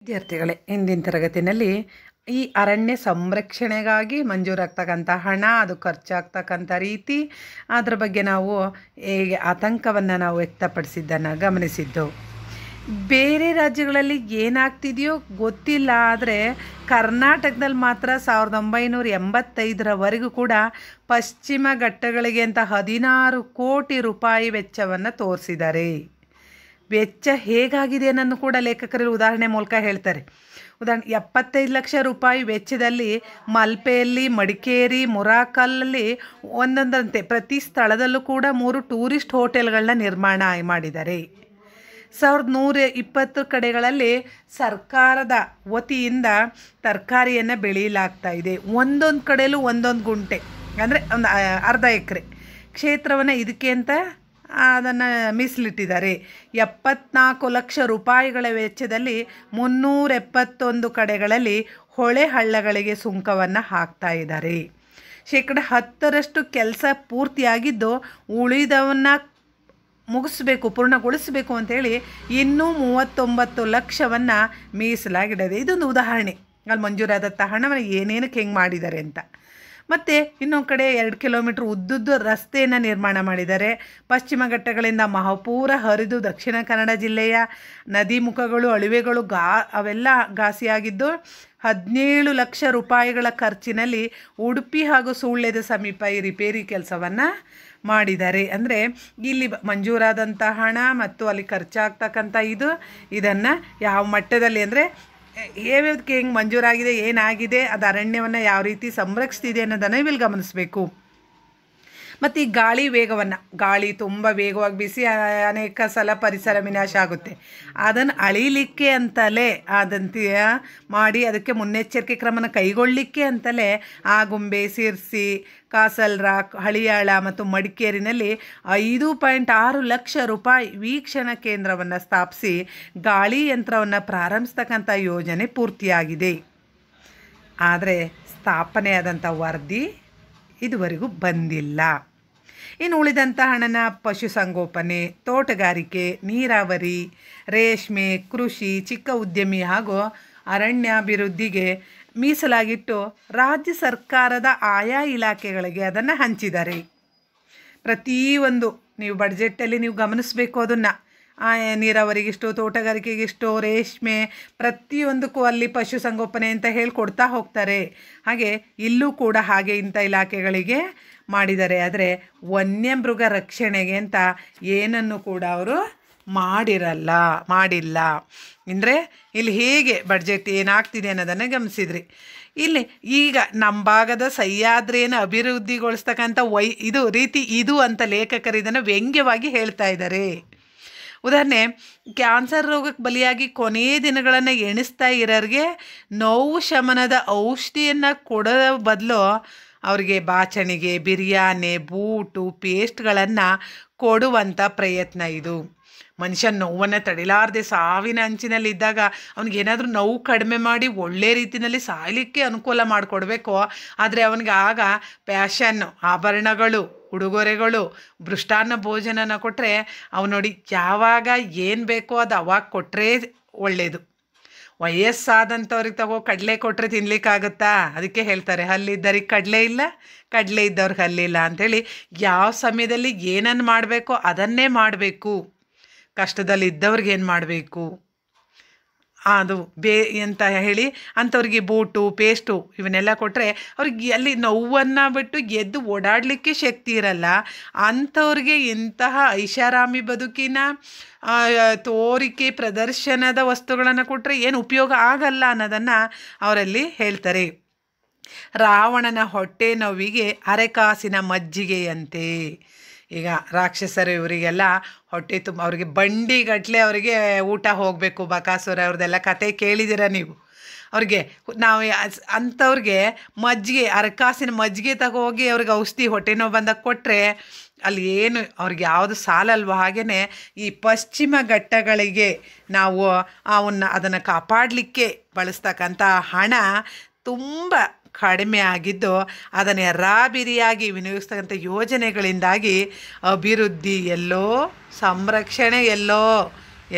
ವಿದ್ಯಾರ್ಥಿಗಳೇ, ಇಂದಿನ ತರಗತಿನಲ್ಲಿ ಈ ಅರಣ್ಯ ಸಂರಕ್ಷಣೆಗಾಗಿ ಮಂಜೂರಾಗ್ತಕ್ಕಂಥ ಹಣ, ಅದು ಖರ್ಚಾಗ್ತಕ್ಕಂಥ ರೀತಿ, ಅದರ ಬಗ್ಗೆ ನಾವು ಹೇಗೆ ಆತಂಕವನ್ನು ನಾವು ವ್ಯಕ್ತಪಡಿಸಿದ್ದನ್ನು ಗಮನಿಸಿದ್ದು. ಬೇರೆ ರಾಜ್ಯಗಳಲ್ಲಿ ಏನಾಗ್ತಿದೆಯೋ ಗೊತ್ತಿಲ್ಲ, ಆದರೆ ಕರ್ನಾಟಕದಲ್ಲಿ ಮಾತ್ರ 1985ರವರೆಗೂ ಕೂಡ ಪಶ್ಚಿಮ ಘಟ್ಟಗಳಿಗೆ ಅಂತ 16 ಕೋಟಿ ರೂಪಾಯಿ ವೆಚ್ಚವನ್ನು ತೋರಿಸಿದ್ದಾರೆ. ವೆಚ್ಚ ಹೇಗಾಗಿದೆ ಅನ್ನೋದು ಕೂಡ ಲೇಖಕರು ಉದಾಹರಣೆ ಮೂಲಕ ಹೇಳ್ತಾರೆ. ಉದಾಹರಣೆ 75 ಲಕ್ಷ ರೂಪಾಯಿ ವೆಚ್ಚದಲ್ಲಿ ಮಲ್ಪೆಯಲ್ಲಿ, ಮಡಿಕೇರಿ, ಮುರಾಕಲ್ಲಲ್ಲಿ ಒಂದೊಂದರಂತೆ ಪ್ರತಿ ಸ್ಥಳದಲ್ಲೂ ಕೂಡ 3 ಟೂರಿಸ್ಟ್ ಹೋಟೆಲ್ಗಳನ್ನ ನಿರ್ಮಾಣ ಮಾಡಿದ್ದಾರೆ. 1120 ಕಡೆಗಳಲ್ಲಿ ಸರ್ಕಾರದ ವತಿಯಿಂದ ತರಕಾರಿಯನ್ನು ಬೆಳೆಯಲಾಗ್ತಾ ಇದೆ. ಒಂದೊಂದು ಕಡೆಯಲ್ಲೂ ಒಂದೊಂದು ಗುಂಟೆ ಅಂದರೆ ಒಂದು ಅರ್ಧ ಎಕರೆ ಕ್ಷೇತ್ರವನ್ನು ಇದಕ್ಕೆ ಅಂತ ಅದನ್ನು ಮೀಸಲಿಟ್ಟಿದ್ದಾರೆ. 74 ಲಕ್ಷ ರೂಪಾಯಿಗಳ ವೆಚ್ಚದಲ್ಲಿ 371 ಕಡೆಗಳಲ್ಲಿ ಹೊಳೆ ಹಳ್ಳಗಳಿಗೆ ಸುಂಕವನ್ನು ಹಾಕ್ತಾ ಇದ್ದಾರೆ. 10% ಕೆಲಸ ಪೂರ್ತಿಯಾಗಿದ್ದು ಉಳಿದವನ್ನು ಮುಗಿಸ್ಬೇಕು, ಪೂರ್ಣಗೊಳಿಸಬೇಕು ಅಂಥೇಳಿ ಇನ್ನೂ 39 ಲಕ್ಷವನ್ನು ಮೀಸಲಾಗಿಡದೆ. ಇದೊಂದು ಉದಾಹರಣೆ ಅಲ್ಲಿ ಮಂಜೂರಾದಂಥ ಹಣವನ್ನು ಏನೇನಕ್ಕೆ ಹೆಂಗೆ ಮಾಡಿದ್ದಾರೆ ಅಂತ. ಮತ್ತು ಇನ್ನೊಂದು ಕಡೆ 2 ಕಿಲೋಮೀಟ್ರ್ ಉದ್ದುದ್ದು ರಸ್ತೆಯನ್ನು ನಿರ್ಮಾಣ ಮಾಡಿದ್ದಾರೆ. ಪಶ್ಚಿಮ ಘಟ್ಟಗಳಿಂದ ಮಹಾಪೂರ ಹರಿದು ದಕ್ಷಿಣ ಕನ್ನಡ ಜಿಲ್ಲೆಯ ನದಿ ಮುಖಗಳು, ಅಳುವೆಗಳು ಅವೆಲ್ಲ ಘಾಸಿಯಾಗಿದ್ದು 17 ಲಕ್ಷ ರೂಪಾಯಿಗಳ ಖರ್ಚಿನಲ್ಲಿ ಉಡುಪಿ ಹಾಗೂ ಸುಳ್ಯದ ಸಮೀಪ ಈ ರಿಪೇರಿ ಕೆಲಸವನ್ನು ಮಾಡಿದ್ದಾರೆ. ಅಂದರೆ ಇಲ್ಲಿ ಮಂಜೂರಾದಂಥ ಹಣ ಮತ್ತು ಅಲ್ಲಿ ಖರ್ಚಾಗ್ತಕ್ಕಂಥ ಇದನ್ನು ಯಾವ ಮಟ್ಟದಲ್ಲಿ ಅಂದರೆ ಯಾವ್ಯಾವ್ದಕ್ಕೆ ಹೆಂಗೆ ಮಂಜೂರಾಗಿದೆ, ಏನಾಗಿದೆ, ಅದು ಅರಣ್ಯವನ್ನು ಯಾವ ರೀತಿ ಸಂರಕ್ಷಿಸ್ತಿದೆ ಅನ್ನೋದನ್ನು ಇಲ್ಲಿ ಗಮನಿಸಬೇಕು. ಮತ್ತು ಈ ಗಾಳಿ ತುಂಬ ವೇಗವಾಗಿ ಬೀಸಿ ಅನೇಕ ಸಲ ಪರಿಸರ ವಿನಾಶ ಆಗುತ್ತೆ. ಅದನ್ನು ಅಳಿಲಿಕ್ಕೆ ಅಂತಲೇ ಅದಂತೆ ಮಾಡಿ ಅದಕ್ಕೆ ಮುನ್ನೆಚ್ಚರಿಕೆ ಕ್ರಮನ ಕೈಗೊಳ್ಳಲಿಕ್ಕೆ ಅಂತಲೇ ಆಗುಂಬೆ, ಸಿರ್ಸಿ, ಕಾಸಲ್ರಾಕ್, ಹಳಿಯಾಳ ಮತ್ತು ಮಡಿಕೇರಿನಲ್ಲಿ 5.6 ಲಕ್ಷ ರೂಪಾಯಿ ವೀಕ್ಷಣಾ ಕೇಂದ್ರವನ್ನು ಸ್ಥಾಪಿಸಿ ಗಾಳಿ ಯಂತ್ರವನ್ನು ಪ್ರಾರಂಭಿಸ್ತಕ್ಕಂಥ ಯೋಜನೆ ಪೂರ್ತಿಯಾಗಿದೆ. ಆದರೆ ಸ್ಥಾಪನೆಯಾದಂಥ ವರದಿ ಇದುವರೆಗೂ ಬಂದಿಲ್ಲ. ಇನ್ನು ಉಳಿದಂಥ ಹಣನ ಪಶುಸಂಗೋಪನೆ, ತೋಟಗಾರಿಕೆ, ನೀರಾವರಿ, ರೇಷ್ಮೆ, ಕೃಷಿ, ಚಿಕ್ಕ ಉದ್ಯಮಿ ಹಾಗೂ ಅರಣ್ಯಾಭಿವೃದ್ಧಿಗೆ ಮೀಸಲಾಗಿಟ್ಟು ರಾಜ್ಯ ಸರ್ಕಾರದ ಆಯಾ ಇಲಾಖೆಗಳಿಗೆ ಅದನ್ನು ಹಂಚಿದ್ದಾರೆ. ಪ್ರತಿಯೊಂದು ನೀವು ಬಡ್ಜೆಟಲ್ಲಿ ನೀವು ಗಮನಿಸಬೇಕು. ಅದನ್ನು ನೀರಾವರಿಗಿಷ್ಟು, ತೋಟಗಾರಿಕೆಗಿಷ್ಟು, ರೇಷ್ಮೆ, ಪ್ರತಿಯೊಂದಕ್ಕೂ ಅಲ್ಲಿ ಪಶುಸಂಗೋಪನೆ ಅಂತ ಹೇಳ್ಕೊಡ್ತಾ ಹೋಗ್ತಾರೆ. ಹಾಗೆ ಇಲ್ಲೂ ಕೂಡ ಹಾಗೆ ಇಂಥ ಇಲಾಖೆಗಳಿಗೆ ಮಾಡಿದ್ದಾರೆ. ಆದರೆ ವನ್ಯಮೃಗ ರಕ್ಷಣೆಗೆ ಅಂತ ಏನನ್ನು ಕೂಡ ಅವರು ಮಾಡಿಲ್ಲ. ಅಂದರೆ ಇಲ್ಲಿ ಹೇಗೆ ಬಡ್ಜೆಟ್ ಏನಾಗ್ತಿದೆ ಅನ್ನೋದನ್ನು ಗಮನಿಸಿದ್ರಿ. ಇಲ್ಲಿ ಈಗ ನಮ್ಮ ಭಾಗದ ಸಹ್ಯಾದ್ರಿಯನ್ನು ಅಭಿವೃದ್ಧಿಗೊಳಿಸ್ತಕ್ಕಂಥ ಇದು ಅಂತ ಲೇಖಕರು ಇದನ್ನು ವ್ಯಂಗ್ಯವಾಗಿ ಹೇಳ್ತಾ ಇದ್ದಾರೆ. ಉದಾಹರಣೆ, ಕ್ಯಾನ್ಸರ್ ರೋಗಕ್ಕೆ ಬಲಿಯಾಗಿ ಕೊನೆಯ ದಿನಗಳನ್ನು ಎಣಿಸ್ತಾ ಇರೋರಿಗೆ ನೋವು ಶಮನದ ಔಷಧಿಯನ್ನು ಕೊಡೋ ಬದಲು ಅವರಿಗೆ ಬಾಚಣಿಗೆ, ಬಿರಿಯಾನಿ, ಬೂಟು, ಪೇಸ್ಟ್ಗಳನ್ನು ಕೊಡುವಂಥ ಪ್ರಯತ್ನ ಇದು. ಮನುಷ್ಯ ನೋವನ್ನು ತಡಿಲಾರದೆ ಸಾವಿನ ಅಂಚಿನಲ್ಲಿದ್ದಾಗ ಅವನಿಗೇನಾದರೂ ನೋವು ಕಡಿಮೆ ಮಾಡಿ ಒಳ್ಳೆ ರೀತಿಯಲ್ಲಿ ಸಾಯಲಿಕ್ಕೆ ಅನುಕೂಲ ಮಾಡಿಕೊಡ್ಬೇಕು. ಆದರೆ ಅವನಿಗೆ ಆಗ ಪ್ಯಾಷನ್ನು, ಆಭರಣಗಳು, ಉಡುಗೊರೆಗಳು, ಮೃಷ್ಟಾನ್ನ ಭೋಜನನ ಕೊಟ್ಟರೆ ಅವನು ನೋಡಿ ಯಾವಾಗ ಏನು ಬೇಕೋ ಅದು ಅವಾಗ ಕೊಟ್ಟರೆ ಒಳ್ಳೆಯದು. ವಯಸ್ಸಾದಂಥವ್ರಿಗೆ ಕಡಲೆ ಕೊಟ್ಟರೆ ತಿನ್ಲಿಕ್ಕಾಗುತ್ತಾ? ಅದಕ್ಕೆ ಹೇಳ್ತಾರೆ, ಹಲ್ಲಿದ್ದರಿಗೆ ಕಡಲೆ ಇಲ್ಲ, ಕಡಲೆ ಇದ್ದವ್ರಿಗೆ ಹಲ್ಲಿಲ್ಲ ಅಂಥೇಳಿ. ಯಾವ ಸಮಯದಲ್ಲಿ ಏನನ್ನು ಮಾಡಬೇಕೋ ಅದನ್ನೇ ಮಾಡಬೇಕು. ಕಷ್ಟದಲ್ಲಿ ಇದ್ದವ್ರಿಗೆ ಏನು ಮಾಡಬೇಕು ಅದು ಅಂತ ಹೇಳಿ ಅಂಥವ್ರಿಗೆ ಬೂಟು, ಪೇಸ್ಟು ಇವನ್ನೆಲ್ಲ ಕೊಟ್ಟರೆ ಅವ್ರಿಗೆ ಅಲ್ಲಿ ನೋವನ್ನು ಬಿಟ್ಟು ಎದ್ದು ಓಡಾಡಲಿಕ್ಕೆ ಶಕ್ತಿ ಇರಲ್ಲ. ಅಂಥವ್ರಿಗೆ ಇಂತಹ ಐಷಾರಾಮಿ ಬದುಕಿನ ತೋರಿಕೆ ಪ್ರದರ್ಶನದ ವಸ್ತುಗಳನ್ನು ಕೊಟ್ಟರೆ ಏನು ಉಪಯೋಗ ಆಗಲ್ಲ ಅನ್ನೋದನ್ನು ಅವರಲ್ಲಿ ಹೇಳ್ತಾರೆ. ರಾವಣನ ಹೊಟ್ಟೆ ನೋವಿಗೆ ಅರೆಕಾಸಿನ ಮಜ್ಜಿಗೆಯಂತೆ. ಈಗ ರಾಕ್ಷಸರು ಇವರಿಗೆಲ್ಲ ಹೊಟ್ಟೆ ತುಂಬ ಅವರಿಗೆ ಬಂಡಿಗಟ್ಟಲೆ ಅವರಿಗೆ ಊಟ ಹೋಗಬೇಕು. ಬಕಾಸುರ ಅವ್ರದ್ದೆಲ್ಲ ಕತೆ ಕೇಳಿದ್ದೀರ ನೀವು. ಅವ್ರಿಗೆ ನಾವು ಅಂಥವ್ರಿಗೆ ಮಜ್ಜಿಗೆ, ಅರಕಾಸಿನ ಮಜ್ಜಿಗೆ ತಗೋಗಿ ಅವ್ರಿಗೆ ಔಷಧಿ ಹೊಟ್ಟೆ ನೋವು ಬಂದಾಗ ಕೊಟ್ಟರೆ ಅಲ್ಲಿ ಏನು ಅವ್ರಿಗೆ ಯಾವುದು ಸಾಲಲ್ವ. ಹಾಗೆಯೇ ಈ ಪಶ್ಚಿಮ ಘಟ್ಟಗಳಿಗೆ ನಾವು ಅದನ್ನು ಕಾಪಾಡಲಿಕ್ಕೆ ಬಳಸ್ತಕ್ಕಂಥ ಹಣ ತುಂಬ ಕಡಿಮೆ ಆಗಿದ್ದು ಅದನ್ನು ರಾಬಿರಿಯಾಗಿ ವಿನಿಯೋಗಿಸ್ತಕ್ಕಂಥ ಯೋಜನೆಗಳಿಂದಾಗಿ ಅಭಿವೃದ್ಧಿ ಎಲ್ಲೋ, ಸಂರಕ್ಷಣೆ ಎಲ್ಲೋ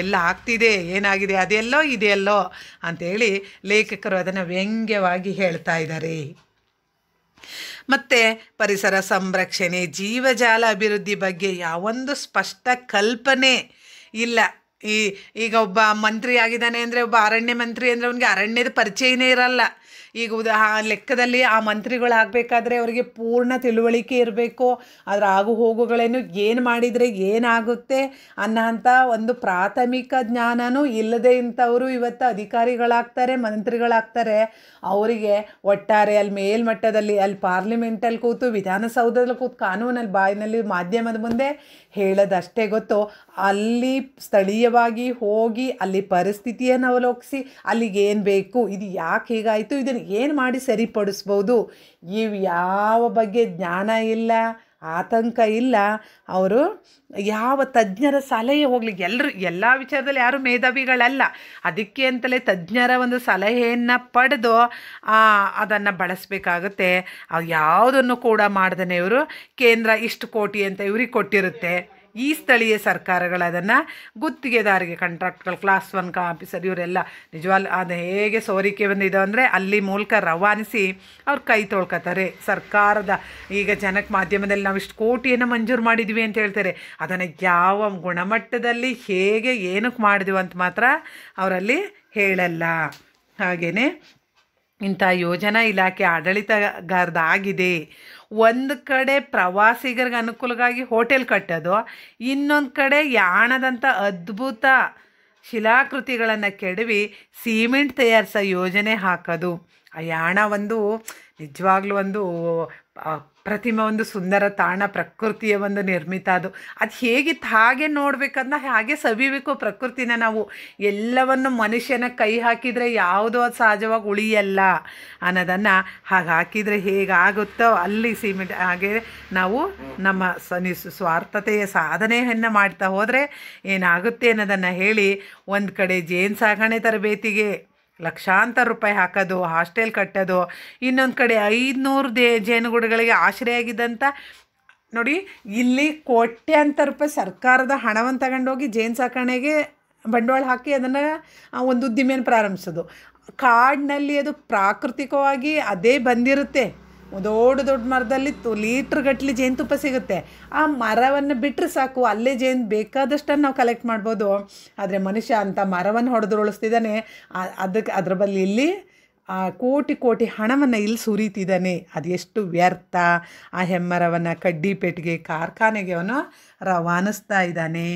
ಎಲ್ಲ ಆಗ್ತಿದೆ, ಏನಾಗಿದೆ, ಅದೆಲ್ಲೋ ಇದೆಯಲ್ಲೋ ಅಂಥೇಳಿ ಲೇಖಕರು ಅದನ್ನು ವ್ಯಂಗ್ಯವಾಗಿ ಹೇಳ್ತಾ ಇದ್ದಾರೆ. ಮತ್ತು ಪರಿಸರ ಸಂರಕ್ಷಣೆ, ಜೀವಜಾಲ ಅಭಿವೃದ್ಧಿ ಬಗ್ಗೆ ಯಾವೊಂದು ಸ್ಪಷ್ಟ ಕಲ್ಪನೆ ಇಲ್ಲ. ಈಗ ಒಬ್ಬ ಮಂತ್ರಿ ಆಗಿದ್ದಾನೆ ಅಂದರೆ, ಒಬ್ಬ ಅರಣ್ಯ ಮಂತ್ರಿ ಅಂದರೆ ಅವನಿಗೆ ಅರಣ್ಯದ ಪರಿಚಯನೇ ಇರಲ್ಲ. ಈಗ ಲೆಕ್ಕದಲ್ಲಿ ಆ ಮಂತ್ರಿಗಳಾಗಬೇಕಾದ್ರೆ ಅವರಿಗೆ ಪೂರ್ಣ ತಿಳುವಳಿಕೆ ಇರಬೇಕು. ಅದರ ಆಗು ಹೋಗುಗಳೇನು, ಏನು ಮಾಡಿದರೆ ಏನಾಗುತ್ತೆ ಅನ್ನೋಂಥ ಒಂದು ಪ್ರಾಥಮಿಕ ಜ್ಞಾನವೂ ಇಲ್ಲದೆ ಇಂಥವರು ಇವತ್ತು ಅಧಿಕಾರಿಗಳಾಗ್ತಾರೆ, ಮಂತ್ರಿಗಳಾಗ್ತಾರೆ. ಅವರಿಗೆ ಒಟ್ಟಾರೆ ಅಲ್ಲಿ ಮೇಲ್ಮಟ್ಟದಲ್ಲಿ, ಅಲ್ಲಿ ಪಾರ್ಲಿಮೆಂಟಲ್ಲಿ ಕೂತು, ವಿಧಾನಸೌಧದಲ್ಲಿ ಕೂತು, ಕಾನೂನಲ್ಲಿ ಬಾಯಿನಲ್ಲಿ ಮಾಧ್ಯಮದ ಮುಂದೆ ಹೇಳೋದಷ್ಟೇ ಗೊತ್ತು. ಅಲ್ಲಿ ಸ್ಥಳೀಯವಾಗಿ ಹೋಗಿ ಅಲ್ಲಿ ಪರಿಸ್ಥಿತಿಯನ್ನು ಅವಲೋಕಿಸಿ ಅಲ್ಲಿಗೆ ಏನು ಬೇಕು, ಇದು ಯಾಕೆ ಹೀಗಾಯಿತು, ಇದನ್ನು ಏನು ಮಾಡಿ ಸರಿಪಡಿಸ್ಬೋದು, ಇವು ಯಾವ ಬಗ್ಗೆ ಜ್ಞಾನ ಇಲ್ಲ, ಆತಂಕ ಇಲ್ಲ. ಅವರು ಯಾವ ತಜ್ಞರ ಸಲಹೆ ಹೋಗಲಿ, ಎಲ್ಲ ವಿಚಾರದಲ್ಲಿ ಯಾರು ಮೇಧಾವಿಗಳಲ್ಲ. ಅದಕ್ಕೆ ಅಂತಲೇ ತಜ್ಞರ ಒಂದು ಸಲಹೆಯನ್ನು ಪಡೆದು ಅದನ್ನು ಬಳಸಬೇಕಾಗುತ್ತೆ. ಯಾವುದನ್ನು ಕೂಡ ಮಾಡ್ದೇ ಇವರು ಕೇಂದ್ರ ಇಷ್ಟು ಕೋಟಿ ಅಂತ ಇವ್ರಿಗೆ ಕೊಟ್ಟಿರುತ್ತೆ. ಈ ಸ್ಥಳೀಯ ಸರ್ಕಾರಗಳು ಅದನ್ನು ಗುತ್ತಿಗೆದಾರಿಗೆ, ಕಾಂಟ್ರಾಕ್ಟ್ಗಳು, ಕ್ಲಾಸ್ 1 ಆಫೀಸರ್ ಇವರೆಲ್ಲ ನಿಜವಾಗ್ಲೂ ಅದು ಹೇಗೆ ಸೋರಿಕೆ ಬಂದಿದೆ ಅಂದರೆ ಅಲ್ಲಿ ಮೂಲಕ ರವಾನಿಸಿ ಅವ್ರು ಕೈ ತೊಳ್ಕೊತಾರೆ. ಸರ್ಕಾರದ ಈಗ ಜನಕ್ಕೆ ಮಾಧ್ಯಮದಲ್ಲಿ ನಾವು ಇಷ್ಟು ಕೋಟಿಯನ್ನು ಮಂಜೂರು ಮಾಡಿದ್ವಿ ಅಂತ ಹೇಳ್ತಾರೆ. ಅದನ್ನು ಯಾವ ಗುಣಮಟ್ಟದಲ್ಲಿ ಹೇಗೆ ಏನಕ್ಕೆ ಮಾಡಿದ್ವಿ ಅಂತ ಮಾತ್ರ ಅವರಲ್ಲಿ ಹೇಳಲ್ಲ. ಹಾಗೆಯೇ ಇಂಥ ಯೋಜನಾ ಇಲಾಖೆ ಆಡಳಿತಗಾರದಾಗಿದೆ. ಒಂದು ಕಡೆ ಪ್ರವಾಸಿಗರಿಗೆ ಅನುಕೂಲವಾಗಿ ಹೋಟೆಲ್ ಕಟ್ಟೋದು, ಇನ್ನೊಂದು ಕಡೆ ಯಾಣದಂಥ ಅದ್ಭುತ ಶಿಲಾಕೃತಿಗಳನ್ನು ಕೆಡವಿ ಸಿಮೆಂಟ್ ತಯಾರಿಸೋ ಯೋಜನೆ ಹಾಕೋದು. ಆ ಯಾಣ ಒಂದು ನಿಜವಾಗ್ಲೂ ಒಂದು ಪ್ರತಿಮೆ, ಒಂದು ಸುಂದರ ತಾಣ, ಪ್ರಕೃತಿಯ ಒಂದು ನಿರ್ಮಿತ. ಅದು ಹೇಗಿತ್ತು ಹಾಗೆ ನೋಡಬೇಕಂದ್ರೆ ಹಾಗೆ ಸವಿಬೇಕು ಪ್ರಕೃತಿನ. ನಾವು ಎಲ್ಲವನ್ನು ಮನುಷ್ಯನ ಕೈ ಹಾಕಿದರೆ ಯಾವುದೋ ಅದು ಸಹಜವಾಗಿ ಉಳಿಯಲ್ಲ ಅನ್ನೋದನ್ನು ಹಾಗೆ ಹಾಕಿದರೆ ಹೇಗಾಗುತ್ತೋ ಅಲ್ಲಿ ಸಿಮೆಂಟ್ ಹಾಗೆ ನಾವು ನಮ್ಮ ಸ್ವಾರ್ಥತೆಯ ಸಾಧನೆಯನ್ನು ಮಾಡ್ತಾ ಹೋದರೆ ಏನಾಗುತ್ತೆ ಅನ್ನೋದನ್ನು ಹೇಳಿ, ಒಂದು ಕಡೆ ಜೇನು ಸಾಗಣೆ ತರಬೇತಿಗೆ ಲಕ್ಷಾಂತರ ರೂಪಾಯಿ ಹಾಕೋದು, ಹಾಸ್ಟೆಲ್ ಕಟ್ಟೋದು, ಇನ್ನೊಂದು ಕಡೆ 500 ಜೇನುಗೂಡುಗಳಿಗೆ ಆಶ್ರಯ ಆಗಿದ್ದಂಥ ನೋಡಿ, ಇಲ್ಲಿ ಕೋಟ್ಯಾಂತರ ರೂಪಾಯಿ ಸರ್ಕಾರದ ಹಣವನ್ನು ತಗೊಂಡೋಗಿ ಜೇನು ಸಾಕಣೆಗೆ ಬಂಡವಾಳ ಹಾಕಿ ಅದನ್ನು ಒಂದು ಉದ್ದಿಮೆಯನ್ನು ಪ್ರಾರಂಭಿಸೋದು. ಕಾಡಿನಲ್ಲಿ ಅದು ಪ್ರಾಕೃತಿಕವಾಗಿ ಅದೇ ಬಂದಿರುತ್ತೆ. ದೊಡ್ಡ ಮರದಲ್ಲಿ ಲೀಟ್ರ್ ಜೇನುತುಪ್ಪ ಸಿಗುತ್ತೆ. ಆ ಮರವನ್ನು ಬಿಟ್ಟರೆ ಸಾಕು, ಅಲ್ಲೇ ಜೇನು ಬೇಕಾದಷ್ಟನ್ನು ನಾವು ಕಲೆಕ್ಟ್ ಮಾಡ್ಬೋದು. ಆದರೆ ಮನುಷ್ಯ ಅಂಥ ಮರವನ್ನು ಹೊಡೆದುರುಳಿಸ್ತಿದ್ದಾನೆ. ಅದ್ರ ಬದಲು ಇಲ್ಲಿ ಕೋಟಿ ಹಣವನ್ನು ಇಲ್ಲಿ ಸುರಿತಿದ್ದಾನೆ. ಅದು ಎಷ್ಟು ವ್ಯರ್ಥ. ಆ ಹೆಮ್ಮರವನ್ನು ಕಡ್ಡಿ ಪೆಟ್ಟಿಗೆ ಕಾರ್ಖಾನೆಗೆ ಅವನು ರವಾನಿಸ್ತಾ ಇದ್ದಾನೆ.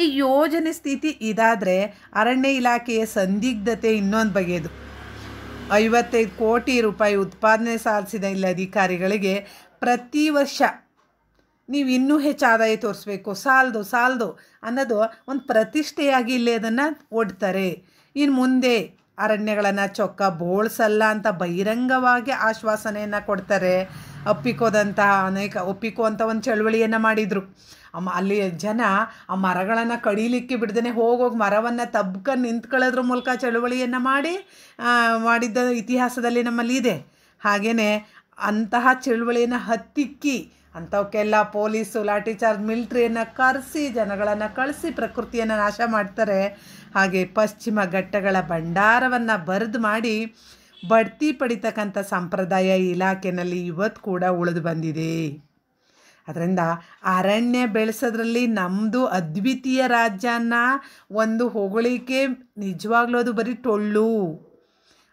ಈ ಯೋಜನೆ ಸ್ಥಿತಿ ಇದಾದರೆ ಅರಣ್ಯ ಇಲಾಖೆಯ ಸಂದಿಗ್ಧತೆ ಇನ್ನೊಂದು ಬಗೆಯದು. 55 ಕೋಟಿ ರೂಪಾಯಿ ಉತ್ಪಾದನೆ ಸಾಧಿಸಿದ ಇಲ್ಲ ಅಧಿಕಾರಿಗಳಿಗೆ ಪ್ರತಿ ವರ್ಷ ನೀವು ಇನ್ನೂ ಹೆಚ್ಚು ಆದಾಯ ತೋರಿಸ್ಬೇಕು, ಸಾಲದು ಅನ್ನೋದು ಒಂದು ಪ್ರತಿಷ್ಠೆಯಾಗಿ ಇಲ್ಲಿ ಅದನ್ನು ಒಡ್ತಾರೆ. ಇನ್ನು ಮುಂದೆ ಅರಣ್ಯಗಳನ್ನು ಚೊಕ್ಕ ಬೋಳ್ಸಲ್ಲ ಅಂತ ಬಹಿರಂಗವಾಗಿ ಆಶ್ವಾಸನೆಯನ್ನು ಕೊಡ್ತಾರೆ. ಒಪ್ಪಿಕುವಂಥ ಒಂದು ಚಳುವಳಿಯನ್ನು ಮಾಡಿದರು. ಅಲ್ಲಿ ಜನ ಆ ಮರಗಳನ್ನು ಕಡಿಲಿಕ್ಕೆ ಬಿಡ್ದೇ ಹೋಗೋಗಿ ಮರವನ್ನು ತಬ್ಕೊಂಡು ನಿಂತ್ಕೊಳ್ಳೋದ್ರ ಮೂಲಕ ಚಳುವಳಿಯನ್ನು ಮಾಡಿದ್ದ ಇತಿಹಾಸದಲ್ಲಿ ನಮ್ಮಲ್ಲಿ ಇದೆ. ಹಾಗೆಯೇ ಅಂತಹ ಚಳುವಳಿಯನ್ನು ಹತ್ತಿಕ್ಕಿ ಅಂಥವಕ್ಕೆಲ್ಲ ಪೊಲೀಸು, ಲಾಠಿ ಚಾರ್ಜ್, ಮಿಲ್ಟ್ರಿಯನ್ನು ಕರೆಸಿ ಜನಗಳನ್ನು ಕಳಿಸಿ ಪ್ರಕೃತಿಯನ್ನು ನಾಶ ಮಾಡ್ತಾರೆ. ಹಾಗೆ ಪಶ್ಚಿಮ ಘಟ್ಟಗಳ ಭಂಡಾರವನ್ನು ಬರೆದು ಮಾಡಿ ಬಡ್ತಿ ಪಡಿತಕ್ಕಂಥ ಸಂಪ್ರದಾಯ ಇಲಾಖೆಯಲ್ಲಿ ಇವತ್ತು ಕೂಡ ಉಳಿದು ಬಂದಿದೆ. ಅದರಿಂದ ಅರಣ್ಯ ಬೆಳೆಸೋದ್ರಲ್ಲಿ ನಮ್ಮದು ಅದ್ವಿತೀಯ ರಾಜ್ಯನ ಒಂದು ಹೊಗಳಿಕೆ ನಿಜವಾಗ್ಲೂ ಅದು ಬರೀ ಟೊಳ್ಳು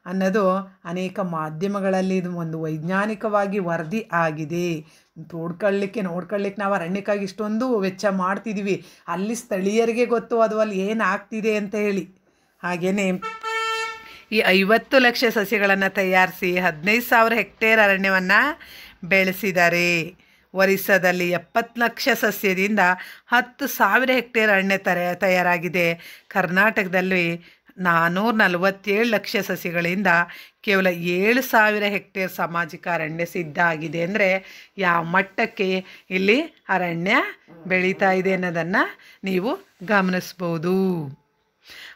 ಅನ್ನೋದು ಅನೇಕ ಮಾಧ್ಯಮಗಳಲ್ಲಿ ಇದು ಒಂದು ವೈಜ್ಞಾನಿಕವಾಗಿ ವರದಿ ಆಗಿದೆ. ನೋಡ್ಕೊಳ್ಳಿಕ್ಕೆ ನಾವು ಅರಣ್ಯಕ್ಕಾಗಿ ಇಷ್ಟೊಂದು ವೆಚ್ಚ ಮಾಡ್ತಿದ್ದೀವಿ, ಅಲ್ಲಿ ಸ್ಥಳೀಯರಿಗೆ ಗೊತ್ತು ಅದು ಅಲ್ಲಿ ಏನಾಗ್ತಿದೆ ಅಂತ ಹೇಳಿ. ಹಾಗೆಯೇ ಈ 50 ಲಕ್ಷ ಸಸ್ಯಗಳನ್ನು ತಯಾರಿಸಿ 15,000 ಹೆಕ್ಟೇರ್ ಅರಣ್ಯವನ್ನು ಬೆಳೆಸಿದ್ದಾರೆ. ಒರಿಸ್ಸಾದಲ್ಲಿ 70 ಲಕ್ಷ ಸಸ್ಯದಿಂದ 10,000 ಹೆಕ್ಟೇರ್ ಅರಣ್ಯ ತಯಾರಾಗಿದೆ. ಕರ್ನಾಟಕದಲ್ಲಿ 447 ಲಕ್ಷ ಸಸ್ಯಗಳಿಂದ ಕೇವಲ 7,000 ಹೆಕ್ಟೇರ್ ಸಾಮಾಜಿಕ ಅರಣ್ಯ ಸಿದ್ಧ ಆಗಿದೆ. ಅಂದರೆ ಯಾವ ಮಟ್ಟಕ್ಕೆ ಇಲ್ಲಿ ಅರಣ್ಯ ಬೆಳೀತಾ ಇದೆ ಅನ್ನೋದನ್ನು ನೀವು ಗಮನಿಸ್ಬೋದು.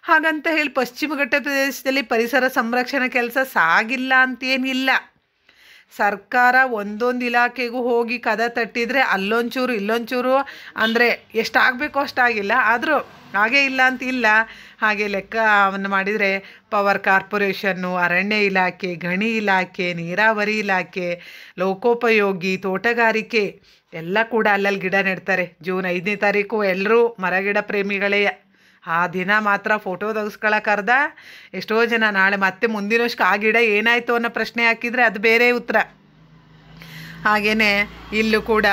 ಹಾಗಂತ ಹೇಳಿ ಪಶ್ಚಿಮ ಘಟ್ಟ ಪ್ರದೇಶದಲ್ಲಿ ಪರಿಸರ ಸಂರಕ್ಷಣಾ ಕೆಲಸ ಸಾಗಿಲ್ಲ ಅಂತೇನಿಲ್ಲ. ಸರ್ಕಾರ ಒಂದೊಂದು ಇಲಾಖೆಗೂ ಹೋಗಿ ಕದ ತಟ್ಟಿದರೆ ಅಲ್ಲೊಂಚೂರು ಇಲ್ಲೊಂಚೂರು ಅಂದರೆ ಎಷ್ಟಾಗಬೇಕೋ ಅಷ್ಟಾಗಿಲ್ಲ, ಆದರೂ ಹಾಗೇ ಇಲ್ಲ ಅಂತ ಇಲ್ಲ. ಹಾಗೆ ಲೆಕ್ಕವನ್ನು ಮಾಡಿದರೆ ಪವರ್ ಕಾರ್ಪೊರೇಷನ್ನು, ಅರಣ್ಯ ಇಲಾಖೆ, ಗಣಿ ಇಲಾಖೆ, ನೀರಾವರಿ ಇಲಾಖೆ, ಲೋಕೋಪಯೋಗಿ, ತೋಟಗಾರಿಕೆ ಎಲ್ಲ ಕೂಡ ಅಲ್ಲಲ್ಲಿ ಗಿಡ ನೆಡ್ತಾರೆ. ಜೂನ್ 5ನೇ ತಾರೀಕು ಎಲ್ಲರೂ ಮರಗಿಡ ಪ್ರೇಮಿಗಳೇ. ಆ ದಿನ ಮಾತ್ರ ಫೋಟೋ ತೆಗೆಸ್ಕೊಳಕ್ಕರ್ದ ಎಷ್ಟೋ ಜನ ನಾಳೆ ಮತ್ತೆ ಮುಂದಿನ ವರ್ಷಕ್ಕೆ ಆ ಗಿಡ ಏನಾಯಿತು ಅನ್ನೋ ಪ್ರಶ್ನೆ ಹಾಕಿದರೆ ಅದು ಬೇರೆ ಉತ್ತರ. ಹಾಗೆಯೇ ಇಲ್ಲೂ ಕೂಡ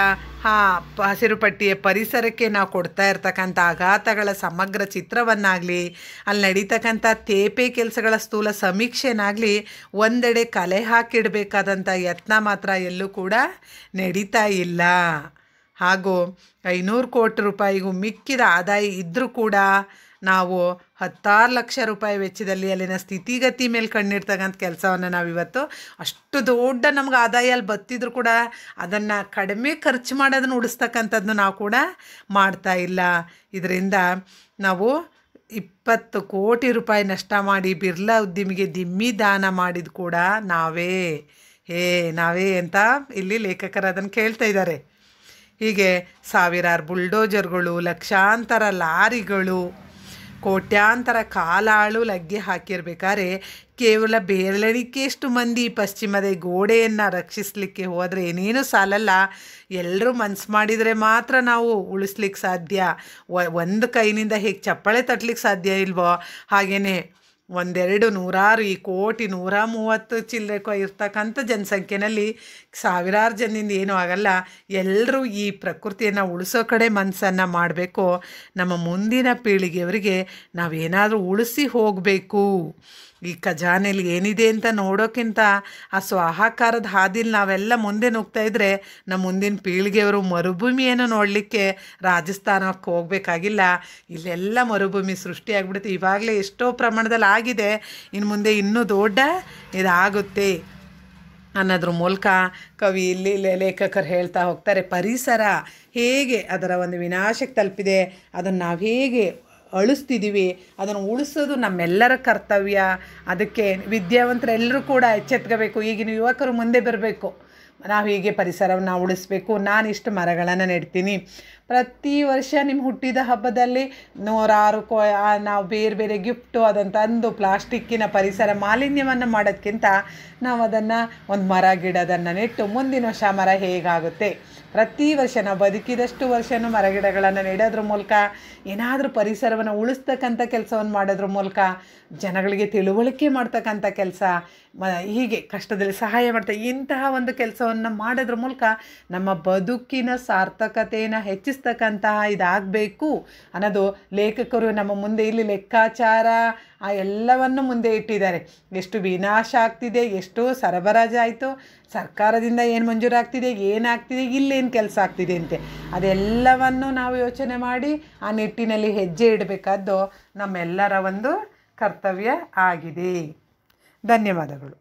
ಹಸಿರು ಪಟ್ಟಿಯ ಪರಿಸರಕ್ಕೆ ನಾವು ಕೊಡ್ತಾ ಇರ್ತಕ್ಕಂಥ ಆಘಾತಗಳ ಸಮಗ್ರ ಚಿತ್ರವನ್ನಾಗಲಿ, ಅಲ್ಲಿ ನಡೀತಕ್ಕಂಥ ತೇಪೆ ಕೆಲಸಗಳ ಸ್ಥೂಲ ಸಮೀಕ್ಷೆನಾಗಲಿ ಒಂದೆಡೆ ಕಲೆ ಹಾಕಿಡಬೇಕಾದಂಥ ಯತ್ನ ಮಾತ್ರ ಎಲ್ಲೂ ಕೂಡ ನಡೀತಾ ಇಲ್ಲ. ಹಾಗೂ 500 ಕೋಟಿ ರೂಪಾಯಿಗೂ ಮಿಕ್ಕಿದ ಆದಾಯ ಇದ್ದರೂ ಕೂಡ ನಾವು 16 ಲಕ್ಷ ರೂಪಾಯಿ ವೆಚ್ಚದಲ್ಲಿ ಅಲ್ಲಿನ ಸ್ಥಿತಿಗತಿ ಮೇಲೆ ಕಣ್ಣಿಡ್ತಕ್ಕಂಥ ಕೆಲಸವನ್ನು ನಾವಿವತ್ತು ಅಷ್ಟು ದೊಡ್ಡ ನಮ್ಗೆ ಆದಾಯ ಅಲ್ಲಿ ಬತ್ತಿದ್ರು ಕೂಡ ಅದನ್ನು ಕಡಿಮೆ ಖರ್ಚು ಮಾಡೋದನ್ನು ಉಳಿಸ್ತಕ್ಕಂಥದ್ದನ್ನು ನಾವು ಕೂಡ ಮಾಡ್ತಾ ಇಲ್ಲ. ಇದರಿಂದ ನಾವು 20 ಕೋಟಿ ರೂಪಾಯಿ ನಷ್ಟ ಮಾಡಿ ಬಿರ್ಲಾ ಉದ್ಯಮಿಗೆ ದಿಮ್ಮಿ ದಾನ ಮಾಡಿದ ಕೂಡ ನಾವೇ ಅಂತ ಇಲ್ಲಿ ಲೇಖಕರು ಅದನ್ನು ಕೇಳ್ತಾ ಇದ್ದಾರೆ. ಹೀಗೆ ಸಾವಿರಾರು ಬುಲ್ಡೋಜರ್ಗಳು, ಲಕ್ಷಾಂತರ ಲಾರಿಗಳು, ಕೋಟ್ಯಾಂತರ ಕಾಲಾಳು ಲಗ್ಗೆ ಹಾಕಿರ್ಬೇಕಾದ್ರೆ ಕೇವಲ ಬೆರಳೆಣಿಕೆಯಷ್ಟು ಮಂದಿ ಪಶ್ಚಿಮದ ಗೋಡೆಯನ್ನು ರಕ್ಷಿಸಲಿಕ್ಕೆ ಹೋದರೆ ಏನೇನು ಸಾಲಲ್ಲ. ಎಲ್ಲರೂ ಮನಸ್ಸು ಮಾಡಿದರೆ ಮಾತ್ರ ನಾವು ಉಳಿಸ್ಲಿಕ್ಕೆ ಸಾಧ್ಯ. ಒಂದು ಕೈನಿಂದ ಹೇಗೆ ಚಪ್ಪಾಳೆ ತಟ್ಟಲಿಕ್ಕೆ ಸಾಧ್ಯ ಇಲ್ವೋ ಹಾಗೆಯೇ ಒಂದೆರಡು ನೂರಾರು ಈ ಕೋಟಿ 130 ಚಿಲ್ಲರೆ ಇರ್ತಕ್ಕಂಥ ಜನಸಂಖ್ಯೆಯಲ್ಲಿ ಸಾವಿರಾರು ಜನದಿಂದ ಏನೂ ಆಗಲ್ಲ. ಎಲ್ಲರೂ ಈ ಪ್ರಕೃತಿಯನ್ನು ಉಳಿಸೋ ಕಡೆ ಮನಸ್ಸನ್ನು ಮಾಡಬೇಕು. ನಮ್ಮ ಮುಂದಿನ ಪೀಳಿಗೆಯವರಿಗೆ ನಾವೇನಾದರೂ ಉಳಿಸಿ ಹೋಗಬೇಕು. ಈ ಖಜಾನೆಯಲ್ಲಿ ಏನಿದೆ ಅಂತ ನೋಡೋಕ್ಕಿಂತ ಆ ಸ್ವಾಹಾಕಾರದ ಹಾದಿಲಿ ನಾವೆಲ್ಲ ಮುಂದೆ ನುಗ್ತಾ ಇದ್ದರೆ ನಮ್ಮ ಮುಂದಿನ ಪೀಳಿಗೆಯವರು ಮರುಭೂಮಿಯನ್ನು ನೋಡಲಿಕ್ಕೆ ರಾಜಸ್ಥಾನಕ್ಕೆ ಹೋಗಬೇಕಾಗಿಲ್ಲ. ಇಲ್ಲೆಲ್ಲ ಮರುಭೂಮಿ ಸೃಷ್ಟಿಯಾಗ್ಬಿಡುತ್ತೆ. ಇವಾಗಲೇ ಎಷ್ಟೋ ಪ್ರಮಾಣದಲ್ಲಿ ಆಗಿದೆ, ಇನ್ನು ಮುಂದೆ ಇನ್ನೂ ದೊಡ್ಡ ಇದಾಗುತ್ತೆ ಅನ್ನೋದ್ರ ಮೂಲಕ ಕವಿ ಇಲ್ಲಿ ಲೇಖಕರು ಹೇಳ್ತಾ ಹೋಗ್ತಾರೆ. ಪರಿಸರ ಹೇಗೆ ಅದರ ಒಂದು ವಿನಾಶಕ್ಕೆ ತಲುಪಿದೆ, ಅದನ್ನು ನಾವು ಹೇಗೆ ಅಳಿಸ್ತಿದ್ದೀವಿ, ಅದನ್ನು ಉಳಿಸೋದು ನಮ್ಮೆಲ್ಲರ ಕರ್ತವ್ಯ. ಅದಕ್ಕೆ ವಿದ್ಯಾವಂತರೆಲ್ಲರೂ ಕೂಡ ಎಚ್ಚೆತ್ಕೋಬೇಕು. ಈಗಿನ ಯುವಕರು ಮುಂದೆ ಬರಬೇಕು. ನಾವು ಹೀಗೆ ಪರಿಸರವನ್ನು ಉಳಿಸ್ಬೇಕು. ನಾನಿಷ್ಟು ಮರಗಳನ್ನು ನೆಡ್ತೀನಿ. ಪ್ರತಿ ವರ್ಷ ನಿಮ್ಮ ಹುಟ್ಟಿದ ಹಬ್ಬದಲ್ಲಿ ನೂರಾರು ನಾವು ಬೇರೆ ಬೇರೆ ಗಿಫ್ಟು ಅದನ್ನು ತಂದು ಪ್ಲಾಸ್ಟಿಕ್ಕಿನ ಪರಿಸರ ಮಾಲಿನ್ಯವನ್ನು ಮಾಡೋದಕ್ಕಿಂತ ನಾವು ಅದನ್ನು ಒಂದು ಮರ ಗಿಡದನ್ನು ನೆಟ್ಟು ಮುಂದಿನ ವರ್ಷ ಮರ ಹೇಗಾಗುತ್ತೆ. ಪ್ರತಿ ವರ್ಷ ನಾವು ಬದುಕಿದಷ್ಟು ವರ್ಷವೂ ಮರಗಿಡಗಳನ್ನು ನೆಡೋದ್ರ ಮೂಲಕ ಏನಾದರೂ ಪರಿಸರವನ್ನು ಉಳಿಸ್ತಕ್ಕಂಥ ಕೆಲಸವನ್ನು ಮಾಡೋದ್ರ ಮೂಲಕ ಜನಗಳಿಗೆ ತಿಳುವಳಿಕೆ ಮಾಡ್ತಕ್ಕಂಥ ಕೆಲಸ, ಹೀಗೆ ಕಷ್ಟದಲ್ಲಿ ಸಹಾಯ ಮಾಡ್ತಾ ಇಂತಹ ಒಂದು ಕೆಲಸವನ್ನು ಮಾಡೋದ್ರ ಮೂಲಕ ನಮ್ಮ ಬದುಕಿನ ಸಾರ್ಥಕತೆಯನ್ನು ಹೆಚ್ಚಿಸ್ತಕ್ಕಂತಹ ಇದಾಗಬೇಕು ಅನ್ನೋದು ಲೇಖಕರು ನಮ್ಮ ಮುಂದೆ ಇಲ್ಲಿ ಲೆಕ್ಕಾಚಾರ ಆ ಎಲ್ಲವನ್ನು ಮುಂದೆ ಇಟ್ಟಿದ್ದಾರೆ. ಎಷ್ಟು ವಿನಾಶ ಆಗ್ತಿದೆ, ಎಷ್ಟು ಸರಬರಾಜು ಆಯಿತು, ಸರ್ಕಾರದಿಂದ ಏನು ಮಂಜೂರಾಗ್ತಿದೆ, ಏನಾಗ್ತಿದೆ, ಇಲ್ಲೇನು ಕೆಲಸ ಆಗ್ತಿದೆ ಅಂತೆ ಅದೆಲ್ಲವನ್ನು ನಾವು ಯೋಚನೆ ಮಾಡಿ ಆ ನಿಟ್ಟಿನಲ್ಲಿ ಹೆಜ್ಜೆ ಇಡಬೇಕಾದ್ದು ನಮ್ಮೆಲ್ಲರ ಒಂದು ಕರ್ತವ್ಯ ಆಗಿದೆ. ಧನ್ಯವಾದಗಳು.